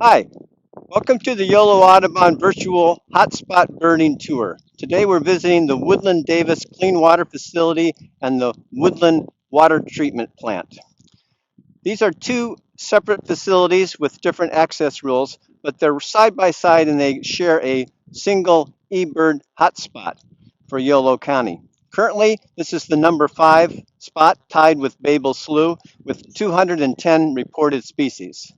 Hi, welcome to the YOLO Audubon virtual hotspot birding tour. Today we're visiting the Woodland Davis Clean Water Facility and the Woodland Water Treatment Plant. These are two separate facilities with different access rules, but they're side by side and they share a single eBird hotspot for Yolo County. Currently, this is the number 5 spot, tied with Babel Slough, with 210 reported species.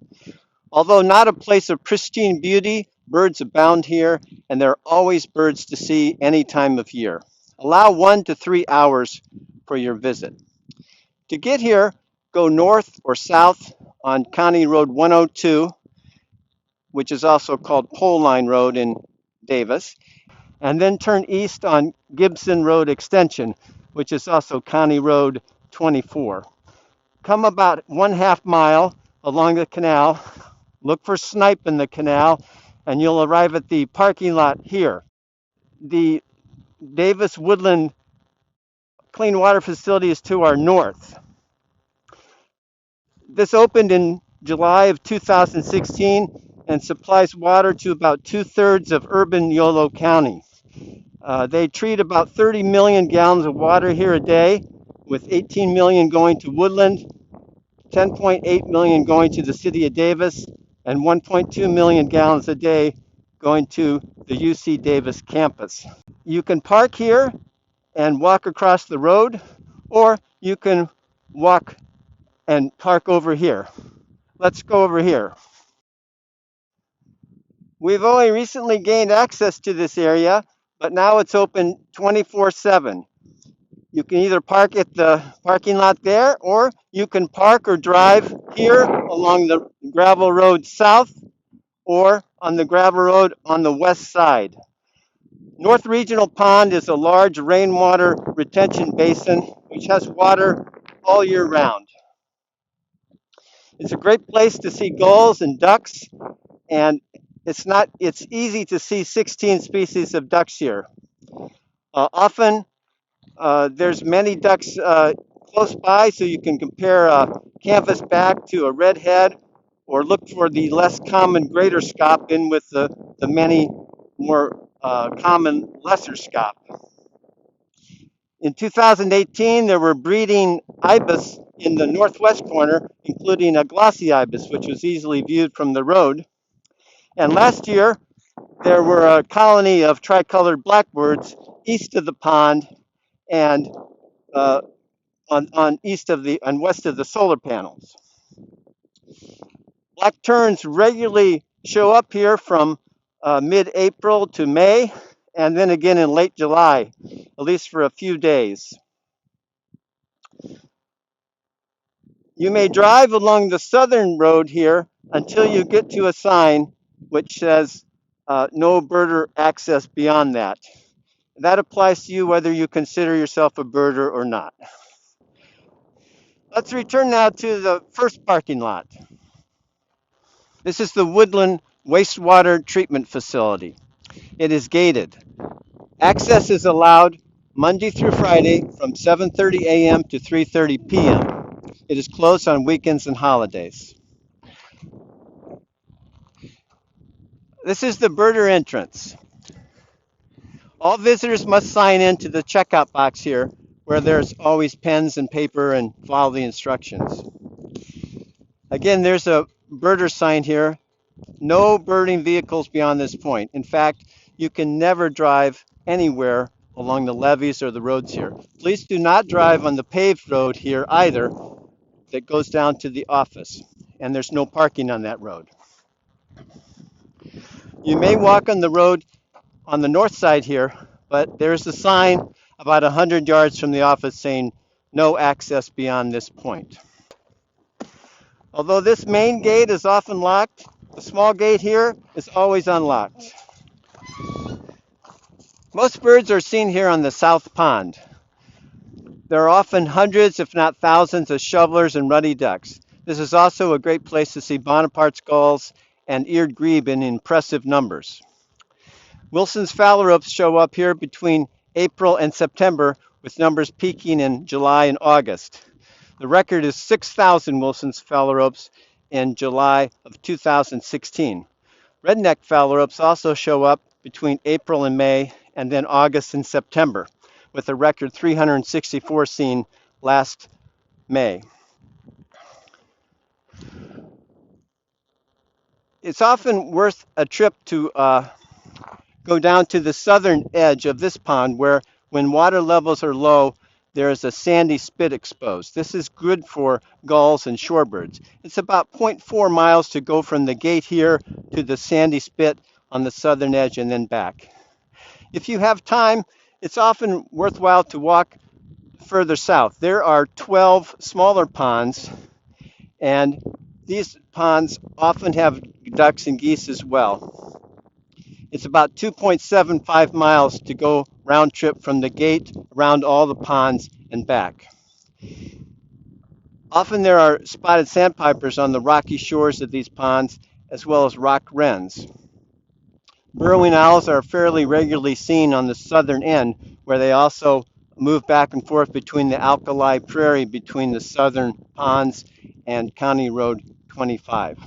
Although not a place of pristine beauty, birds abound here, and there are always birds to see any time of year. Allow 1 to 3 hours for your visit. To get here, go north or south on County Road 102, which is also called Pole Line Road in Davis, and then turn east on Gibson Road Extension, which is also County Road 24. Come about 1/2 mile along the canal. Look for snipe in the canal, and you'll arrive at the parking lot here. The Davis Woodland Clean Water Facility is to our north. This opened in July of 2016 and supplies water to about 2/3 of urban Yolo County. They treat about 30 million gallons of water here a day, with 18 million going to Woodland, 10.8 million going to the city of Davis, and 1.2 million gallons a day going to the UC Davis campus. You can park here and walk across the road, or you can walk and park over here. Let's go over here. We've only recently gained access to this area, but now it's open 24/7. You can either park at the parking lot there, or you can park or drive here along the gravel road south or on the gravel road on the west side. North Regional Pond is a large rainwater retention basin which has water all year round. It's a great place to see gulls and ducks, and it's easy to see 16 species of ducks here. Often there's many ducks close by, so you can compare a canvasback to a redhead, or look for the less common greater scaup in with the many more common lesser scaup. In 2018, there were breeding ibis in the northwest corner, including a glossy ibis, which was easily viewed from the road. And last year, there were a colony of tricolored blackbirds east of the pond and on east of the and west of the solar panels. Black terns regularly show up here from mid-April to May, and then again in late July, at least for a few days. You may drive along the southern road here until you get to a sign which says no birder access beyond that. That applies to you whether you consider yourself a birder or not. Let's return now to the first parking lot. This is the Woodland Wastewater Treatment Facility. It is gated. Access is allowed Monday through Friday from 7:30 a.m. to 3:30 p.m. It is closed on weekends and holidays. This is the birder entrance. All visitors must sign in to the checkout box here, where there's always pens and paper and follow the instructions. Again, there's a birder sign here. No birding vehicles beyond this point. In fact, you can never drive anywhere along the levees or the roads here. Please do not drive on the paved road here either that goes down to the office, and there's no parking on that road. You may walk on the road on the north side here, but there's a sign about 100 yards from the office saying no access beyond this point. Although this main gate is often locked, the small gate here is always unlocked. Most birds are seen here on the south pond. There are often hundreds, if not thousands, of shovelers and ruddy ducks. This is also a great place to see Bonaparte's gulls and eared grebe in impressive numbers. Wilson's phalaropes show up here between April and September, with numbers peaking in July and August. The record is 6,000 Wilson's phalaropes, in July of 2016. Redneck phalaropes also show up between April and May, and then August and September, with a record 364 seen last May. It's often worth a trip to go down to the southern edge of this pond where, when water levels are low, there is a sandy spit exposed. This is good for gulls and shorebirds. It's about zero point 0.4 miles to go from the gate here to the sandy spit on the southern edge and then back. If you have time, it's often worthwhile to walk further south. There are 12 smaller ponds, and these ponds often have ducks and geese as well. It's about 2.75 miles to go round trip from the gate around all the ponds and back. Often there are spotted sandpipers on the rocky shores of these ponds, as well as rock wrens. Burrowing owls are fairly regularly seen on the southern end, where they also move back and forth between the alkali prairie between the southern ponds and County Road 25.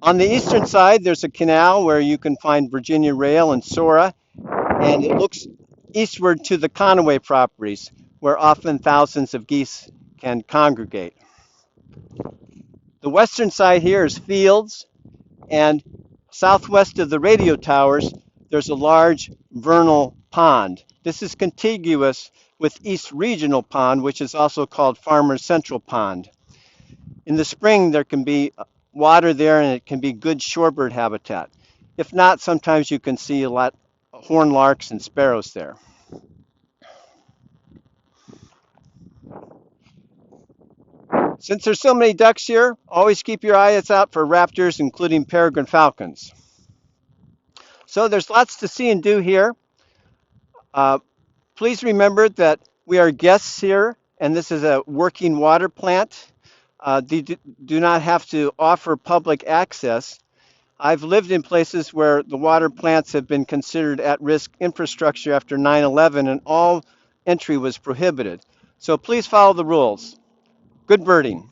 On the eastern side, there's a canal where you can find Virginia rail and Sora, and it looks eastward to the Conaway properties, where often thousands of geese can congregate. The western side here is fields, and southwest of the radio towers, there's a large vernal pond. This is contiguous with East Regional Pond, which is also called Farmers Central Pond. In the spring, there can be water there, and it can be good shorebird habitat. If not, sometimes you can see a lot of horned larks and sparrows there. Since there's so many ducks here, always keep your eyes out for raptors, including peregrine falcons. So there's lots to see and do here. Please remember that we are guests here, and this is a working water plant. They do not have to offer public access. I've lived in places where the water plants have been considered at-risk infrastructure after 9/11, and all entry was prohibited. So please follow the rules. Good birding.